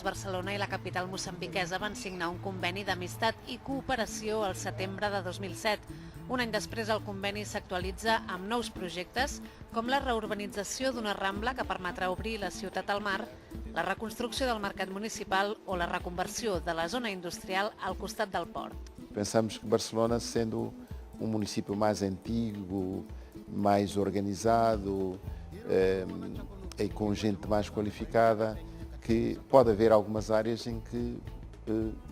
Barcelona i la capital moçambiquesa van signar un conveni d'amistat i cooperació al setembre de 2007. Un any després, el conveni s'actualitza amb nous projectes, com la reurbanització d'una rambla que permetrà obrir la ciutat al mar, la reconstrucció del mercat municipal o la reconversió de la zona industrial al costat del port. Pensamos que Barcelona, sendo município mais antigo, mais organizado e com gente mais qualificada, que pode haver algumas áreas em que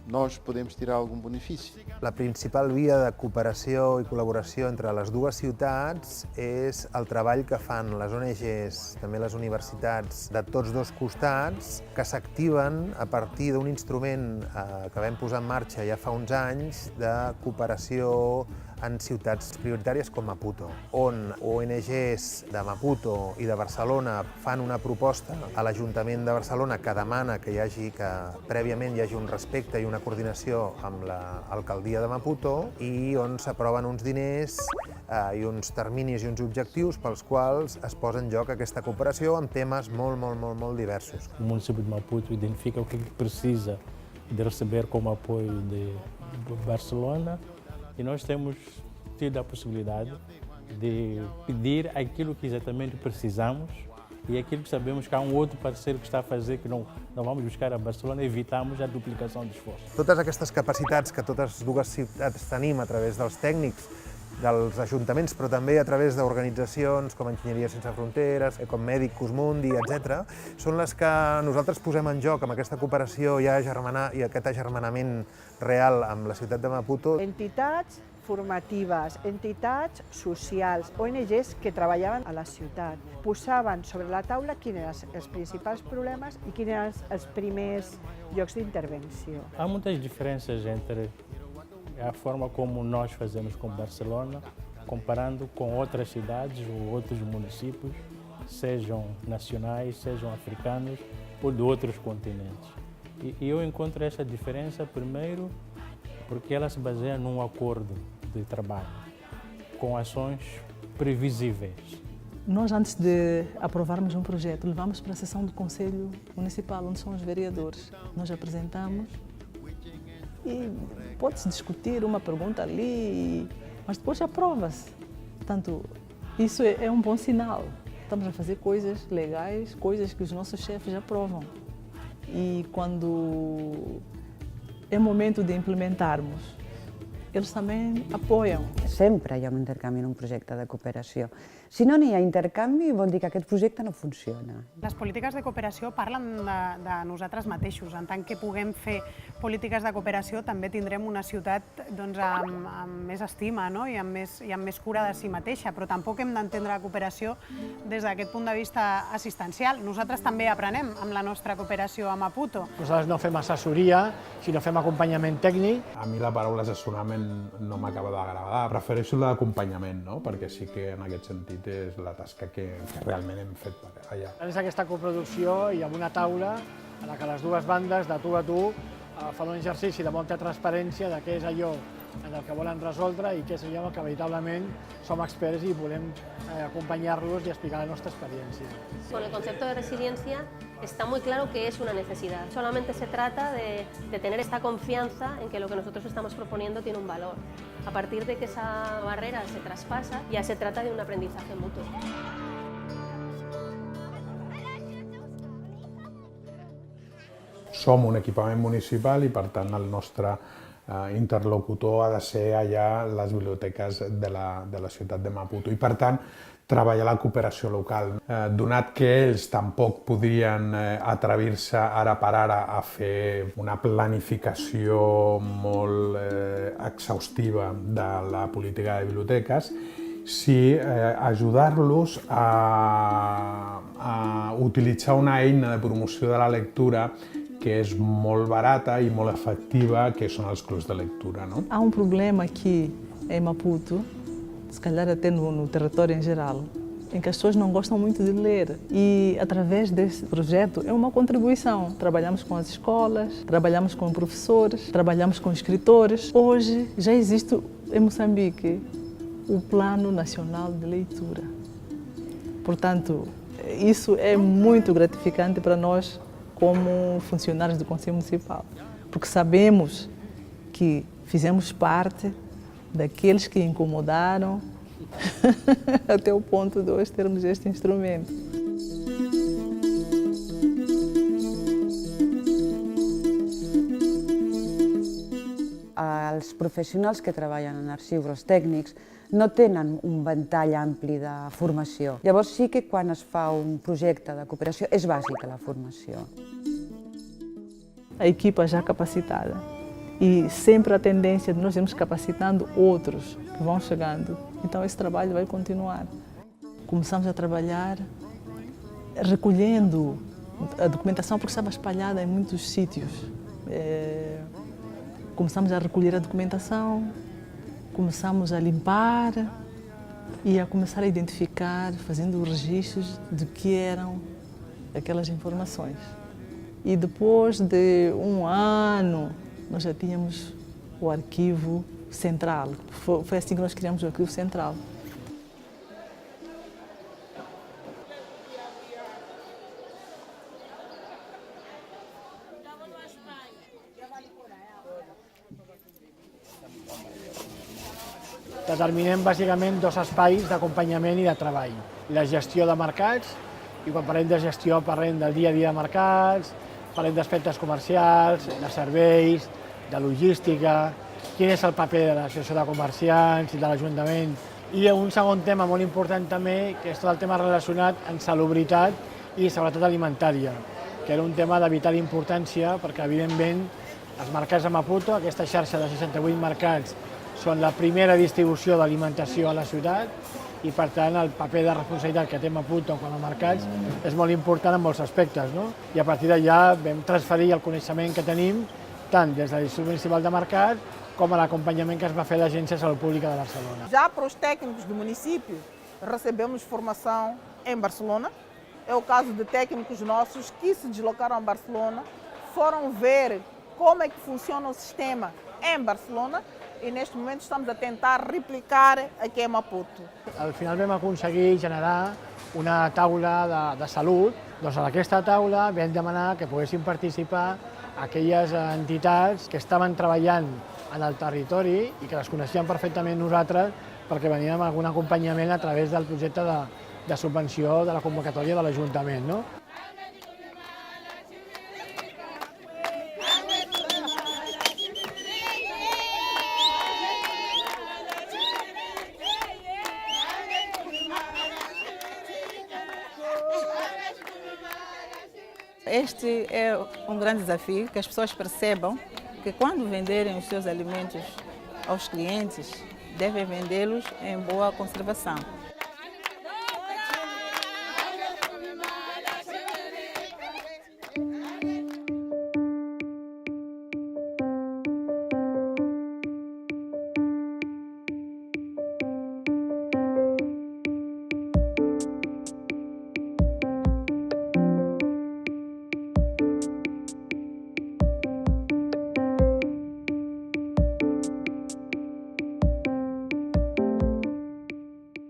nós podemos tirar algum benefício. La principal via de cooperació i col·laboració entre les dues ciutats és el treball que fan les ONGs, també les universitats de tots dos costats, que s'activen a partir d'un instrument que vam posar en marxa ja fa uns anys de cooperació en ciutats prioritàries com Maputo, on ONGs de Maputo i de Barcelona fan una proposta a l'Ajuntament de Barcelona que demana que prèviament hi hagi un respecte i una coordinació amb l'alcaldia de Maputo i on s'aproven uns diners i uns terminis i uns objectius pels quals es posa en joc aquesta cooperació amb temes molt diversos. O município de Maputo identifica o que precisa de receber como apoio de Barcelona e nós temos tido a possibilidade de pedir aquilo que exatamente precisamos e aquilo que sabemos que há outro parceiro que está a fazer que não vamos buscar a Barcelona, evitamos a duplicação de esforço. Totes aquestes capacitats que totes dues ciutats tenim a través dels tècnics, dels ajuntaments, però també a través d'organitzacions com Enginyeria Sense Fronteres, com Medicus Mundi, etc., són les que nosaltres posem en joc amb aquesta cooperació i aquest agermanament real amb la ciutat de Maputo. Entitats formatives, entitats socials, ONGs que treballaven a la ciutat, posaven sobre la taula quins eren els principals problemes i quins eren els primers llocs d'intervenció. Há muitas diferenças entre a forma como nós fazemos com Barcelona, comparando com outras cidades ou outros municípios, sejam nacionais, sejam africanos ou de outros continentes. E eu encontro essa diferença, primeiro, porque ela se baseia num acordo de trabalho, com ações previsíveis. Nós, antes de aprovarmos um projeto, levamos para a sessão do Conselho Municipal, onde são os vereadores. Nós apresentamos e pode-se discutir uma pergunta ali, mas depois aprova-se. Portanto, isso é um bom sinal. Estamos a fazer coisas legais, coisas que os nossos chefes aprovam. E quando é momento de implementarmos, eles também apoiam. Sempre hi ha un intercanvi en un projecte de cooperació. Si no n'hi ha intercanvi, vol dir que aquest projecte no funciona. Les polítiques de cooperació parlen de nosaltres mateixos. En tant que puguem fer polítiques de cooperació, també tindrem una ciutat amb més estima i amb més cura de si mateixa, però tampoc hem d'entendre la cooperació des d'aquest punt de vista assistencial. Nosaltres també aprenem amb la nostra cooperació a Maputo. Nosaltres no fem assessoria, sinó fem acompanyament tècnic. A mi la paraula assessorament no m'acaba d'agradar. Prefereixo l'acompanyament, perquè sí que en aquest sentit és la tasca que realment hem fet allà. És aquesta coproducció i amb una taula en la que les dues bandes, de tu a tu, fan un exercici de molta transparència de què és allò en el que volen resoldre i què és allò en el que veritablement som experts y volem acompañarlos y explicar nuestra experiencia. Con el concepto de resiliencia está muy claro que es una necesidad. Solamente se trata de tener esta confianza en que lo que nosotros estamos proponiendo tiene un valor. A partir de que esa barrera se traspasa, ya se trata de un aprendizaje mutuo. Som un equipament municipal i, per tant, el nostre interlocutor ha de ser allà les biblioteques de la ciutat de Maputo i, per tant, treballar la cooperació local. Donat que ells tampoc podrien atrevir-se ara per ara a fer una planificació molt exhaustiva de la política de biblioteques, sí ajudar-los a utilitzar una eina de promoció de la lectura que és molt barata i molt efectiva, que són els clubs de lectura. Há um problema aqui em Maputo, se calhar até no território em geral, em que as pessoas não gostam muito de ler. E através desse projeto é uma contribuição. Trabalhamos com as escolas, trabalhamos com professores, trabalhamos com escritores. Hoje já existe em Moçambique o Plano Nacional de Leitura. Portanto, isso é muito gratificante para nós como funcionários do Conselho Municipal, porque sabemos que fizemos parte daqueles que incomodaram até o ponto de hoje termos este instrumento. Els professionals que treballen en arxius, els tècnics, no tenen un ventall ampli de formació. Llavors sí que quan es fa un projecte de cooperació és bàsica la formació. A equipa já capacitada e sempre a tendência de nós irmos capacitando outros que vão chegando. Então esse trabalho vai continuar. Começamos a trabalhar recolhendo a documentação porque estava espalhada em muitos sítios. Começamos a recolher a documentação, começamos a limpar e a começar a identificar, fazendo registros de que eram aquelas informações. E depois de um ano, nós já tínhamos o arquivo central. Foi assim que nós criamos o arquivo central. Determinem bàsicament dos espais d'acompanyament i de treball. La gestió de mercats, i quan parlem de gestió parlem del dia a dia de mercats, parlem d'aspectes comercials, de serveis, de logística, quin és el paper de l'associació de comerciants i de l'Ajuntament. I un segon tema molt important també, que és tot el tema relacionat amb salubritat i seguretat alimentària, que era un tema de vital importància perquè, evidentment, els mercats de Maputo, aquesta xarxa de 68 mercats, són la primera distribució d'alimentació a la ciutat i, per tant, el paper de responsabilitat que té Maputo quant a mercats és molt important en molts aspectes, no? I a partir d'allà vam transferir el coneixement que tenim tant des de l'Institut Municipal de Mercat com a l'acompanyament que es va fer a l'Agència de Salut Pública de Barcelona. Já para os técnicos do município, recebemos formação em Barcelona. É o caso de técnicos nossos que se deslocaram a Barcelona, foram ver como é que funciona o sistema em Barcelona i neste moment estamos a tentar replicar aquí a Maputo. Al final vam aconseguir generar una taula de salut. Doncs en aquesta taula vam demanar que poguessin participar aquelles entitats que estaven treballant en el territori i que les coneixíem perfectament nosaltres perquè veníem amb algun acompanyament a través del projecte de subvenció de la convocatòria de l'Ajuntament, no? Este é um grande desafio, que as pessoas percebam que quando venderem os seus alimentos aos clientes, devem vendê-los em boa conservação.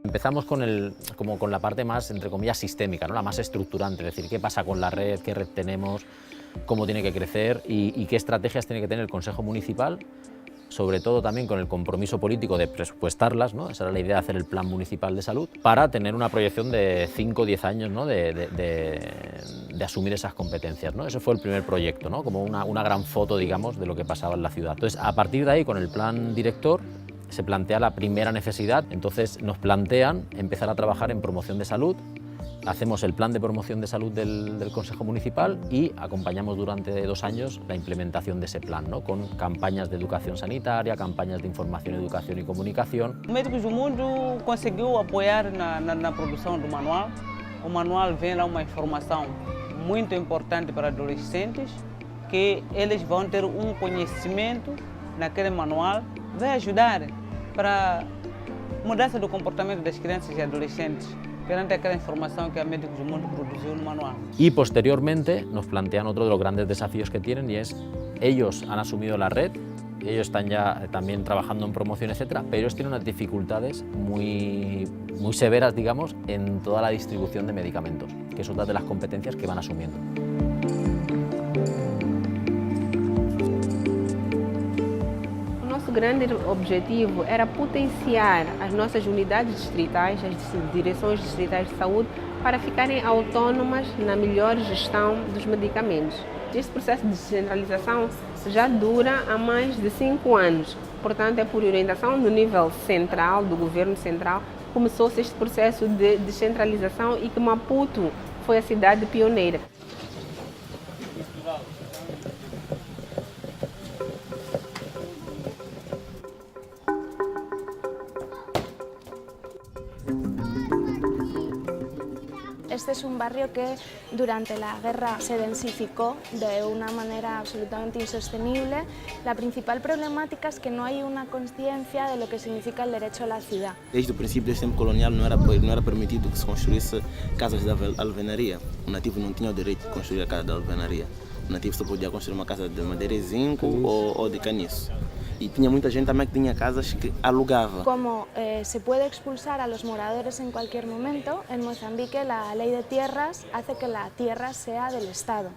Empezamos con la parte más, entre comillas, sistémica, ¿no? La más estructurante, es decir, qué pasa con la red, qué red tenemos, cómo tiene que crecer y qué estrategias tiene que tener el Consejo Municipal, sobre todo también con el compromiso político de presupuestarlas, ¿no? Esa era la idea de hacer el Plan Municipal de Salud, para tener una proyección de 5 o 10 años, ¿no? de asumir esas competencias, ¿no? Ese fue el primer proyecto, ¿no? Como una gran foto, digamos, de lo que pasaba en la ciudad. Entonces, a partir de ahí, con el plan director, se plantea la primera necesidad, entonces nos plantean empezar a trabajar en promoción de salud, hacemos el plan de promoción de salud del Consejo Municipal y acompañamos durante 2 años la implementación de ese plan, ¿no? Con campañas de educación sanitaria, campañas de información, educación y comunicación. Médicos do Mundo conseguiu apoiar na produção do manual. O manual vem lá uma informação muito importante para adolescentes, que eles vão ter um conhecimento naquele manual, vai ajudar para a mudança do comportamento das crianças e adolescentes perante aquela información que a Médicos do Mundo produjo en un manual. Y posteriormente nos plantean otro de los grandes desafíos que tienen y es, ellos han asumido la red, ellos están ya también trabajando en promoción, etcétera, pero ellos tienen unas dificultades muy severas, digamos, en toda la distribución de medicamentos, que es otra de las competencias que van asumiendo. O nosso grande objetivo era potenciar as nossas unidades distritais, as direções distritais de saúde, para ficarem autônomas na melhor gestão dos medicamentos. Este processo de descentralização já dura há mais de 5 anos, portanto é por orientação no nível central, do governo central, começou-se este processo de descentralização e que Maputo foi a cidade pioneira. Este es un barrio que durante la guerra se densificó de una manera absolutamente insostenible. La principal problemática es que no hay una conciencia de lo que significa el derecho a la ciudad. Desde o princípio deste tempo colonial não era permitido que se construísse casas de alvenaria. O nativo não tinha o direito de construir a casa de alvenaria. O nativo só podia construir uma casa de madeira e zinco ou de caniço. Y tinha mucha gente también que tenía casas que alugaba. Como se puede expulsar a los moradores en cualquier momento, en Mozambique la ley de tierras hace que la tierra sea del Estado.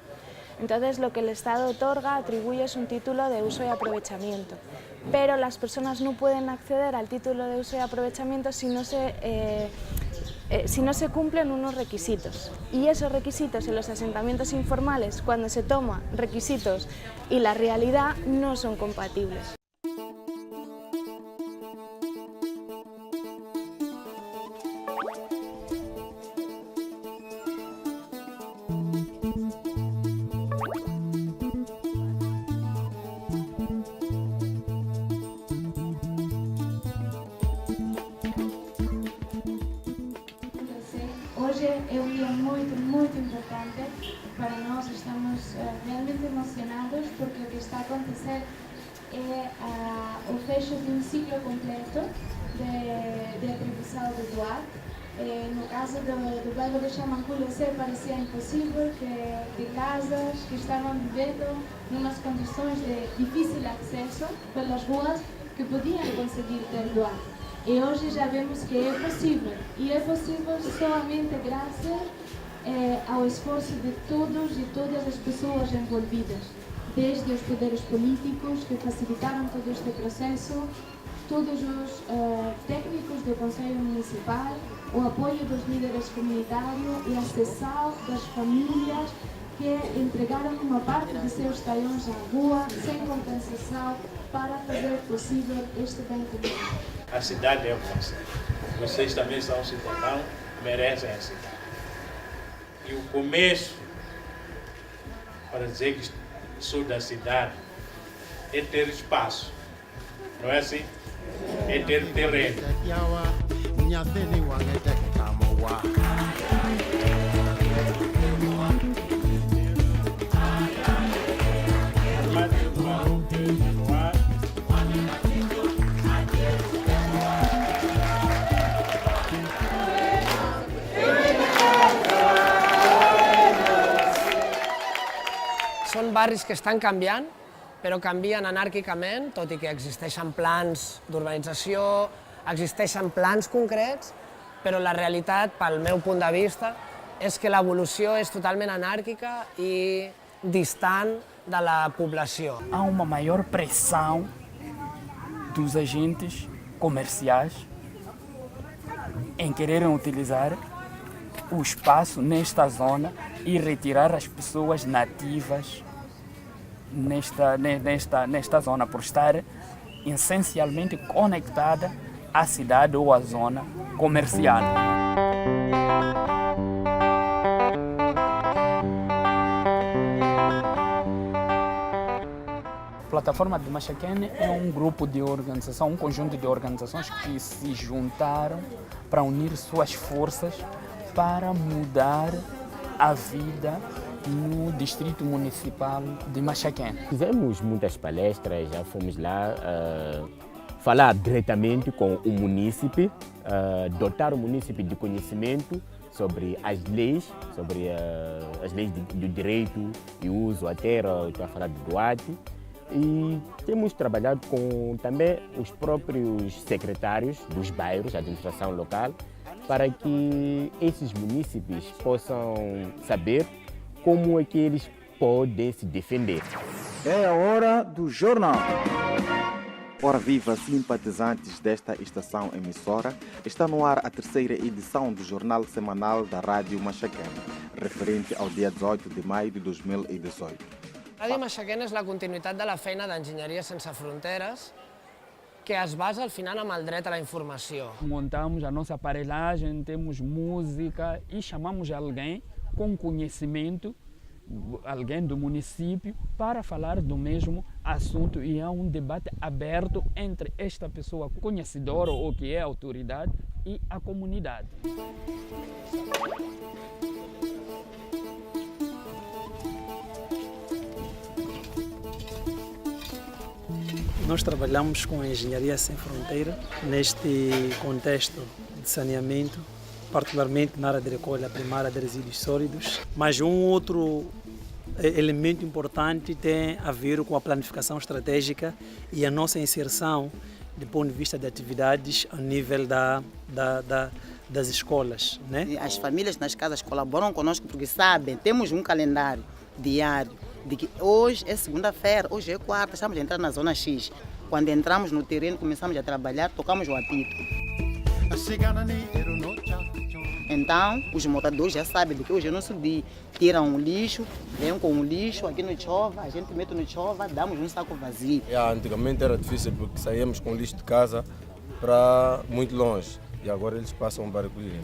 Entonces lo que el Estado otorga, atribuye es un título de uso y aprovechamiento. Pero las personas no pueden acceder al título de uso y aprovechamiento si no se cumplen unos requisitos. Y esos requisitos en los asentamientos informales, cuando se toman requisitos y la realidad, no son compatibles. Hoje é um dia muito importante para nós, estamos realmente emocionados porque o que está a acontecer é o fecho de um ciclo completo de atribuição do DOAT. No caso do bairro de Xamanculo, parecia impossível que casas que estavam vivendo em umas condições de difícil acesso pelas ruas que podiam conseguir ter DOAT. E hoje já vemos que é possível, e é possível somente graças ao esforço de todos e todas as pessoas envolvidas, desde os poderes políticos que facilitaram todo este processo, todos os técnicos do Conselho Municipal, o apoio dos líderes comunitários e a cessão das famílias que entregaram uma parte de seus talhões à rua sem compensação para fazer possível este bem comum. A cidade é vossa. Vocês também são cidadãos, merecem a cidade. E o começo para dizer que sou da cidade é ter espaço, não é assim? É ter terreno. Són barris que estan canviant, però canvien anàrquicament, tot i que existeixen plans d'urbanització, existeixen plans concrets, però la realitat, pel meu punt de vista, és que l'evolució és totalment anàrquica i distant de la població. Há uma maior pressão dos agentes comerciais em quererem utilizar o espaço nesta zona e retirar as pessoas nativas nesta zona, por estar essencialmente conectada à cidade ou à zona comercial. A Plataforma de Machaquene é um grupo de organização, um conjunto de organizações que se juntaram para unir suas forças para mudar a vida no Distrito Municipal de Machaquene. Fizemos muitas palestras, já fomos lá falar diretamente com o munícipe, dotar o munícipe de conhecimento sobre as leis do direito e uso à terra, estou a falar de DOAT. E temos trabalhado com também os próprios secretários dos bairros, a administração local, para que esses munícipes possam saber como é que eles podem se defender. É a hora do jornal. Ora viva, simpatizantes desta estação emissora, está no ar a terceira edição do Jornal Semanal da Rádio Machacane, referente ao dia 18 de maio de 2018. Ràdio Machacane és la continuïtat de la feina d'Enginyeria Sense Fronteres, que es basa al final en el dret a la informació. Montamos a nossa aparelhagem, temos música e chamamos alguém com conhecimento, alguém do município, para falar do mesmo assunto, e há um debate aberto entre esta pessoa conhecedora ou que é autoridade e a comunidade. Nós trabalhamos com a Engenharia Sem Fronteira neste contexto de saneamento, particularmente na área de recolha primária de resíduos sólidos, mas um outro elemento importante tem a ver com a planificação estratégica e a nossa inserção do ponto de vista de atividades a nível das escolas, né? As famílias nas casas colaboram conosco porque sabem, temos um calendário diário de que hoje é segunda-feira, hoje é quarta, estamos a entrar na zona X. Quando entramos no terreno, começamos a trabalhar, tocamos o apito. Então, os moradores já sabem de que hoje é nosso dia. Tiram o lixo, vêm com o lixo aqui no chova, a gente mete no chova, damos um saco vazio. Antigamente era difícil porque saíamos com o lixo de casa para muito longe e agora eles passam para recolher.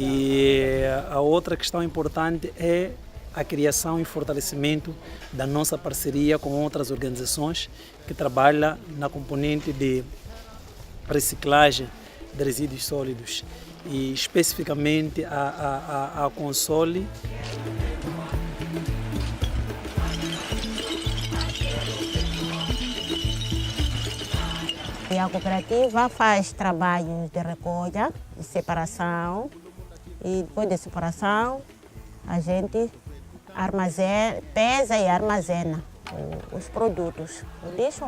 E a outra questão importante é a criação e fortalecimento da nossa parceria com outras organizações que trabalham na componente de reciclagem de resíduos sólidos e especificamente a Console. E a cooperativa faz trabalhos de recolha, de separação, e depois da separação a gente pesa e armazena os produtos. O lixo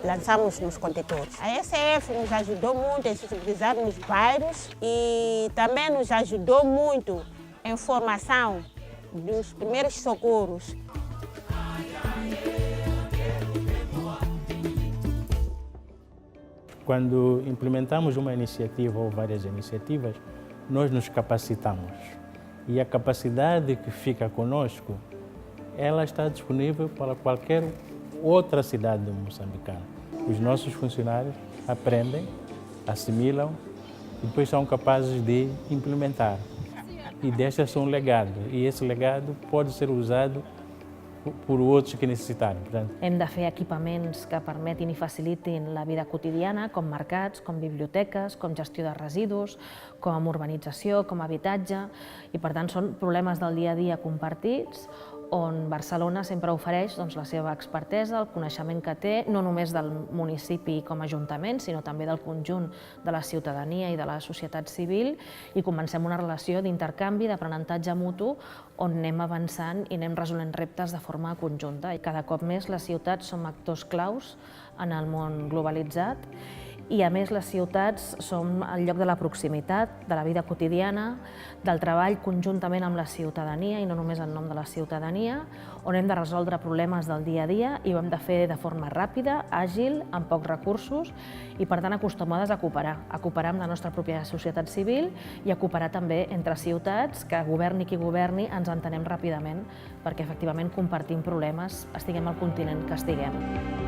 lançamos nos contentores. A ECF nos ajudou muito a sensibilizar nos bairros e também nos ajudou muito em formação dos primeiros socorros. Quando implementamos uma iniciativa ou várias iniciativas, nós nos capacitamos. E a capacidade que fica conosco, ela está disponível para qualquer outra cidade moçambicana. Os nossos funcionários aprendem, assimilam e depois são capazes de implementar. E deixa-se um legado. E esse legado pode ser usado por outros que necessitarem. Hem de fer equipaments que permetin i facilitin la vida quotidiana, com mercats, com biblioteques, com gestió de residus, com urbanització, com habitatge, i per tant són problemes del dia a dia compartits on Barcelona sempre ofereix la seva expertesa, el coneixement que té, no només del municipi com a ajuntament, sinó també del conjunt de la ciutadania i de la societat civil, i comencem una relació d'intercanvi, d'aprenentatge mutu, on anem avançant i anem resolent reptes de forma conjunta. I cada cop més les ciutats som actors claus en el món globalitzat, i a més les ciutats són el lloc de la proximitat, de la vida quotidiana, del treball conjuntament amb la ciutadania i no només en nom de la ciutadania, on hem de resoldre problemes del dia a dia i ho hem de fer de forma ràpida, àgil, amb pocs recursos i per tant acostumades a cooperar amb la nostra pròpia societat civil i a cooperar també entre ciutats, que governi qui governi ens entenem ràpidament perquè efectivament compartim problemes, estiguem al continent que estiguem.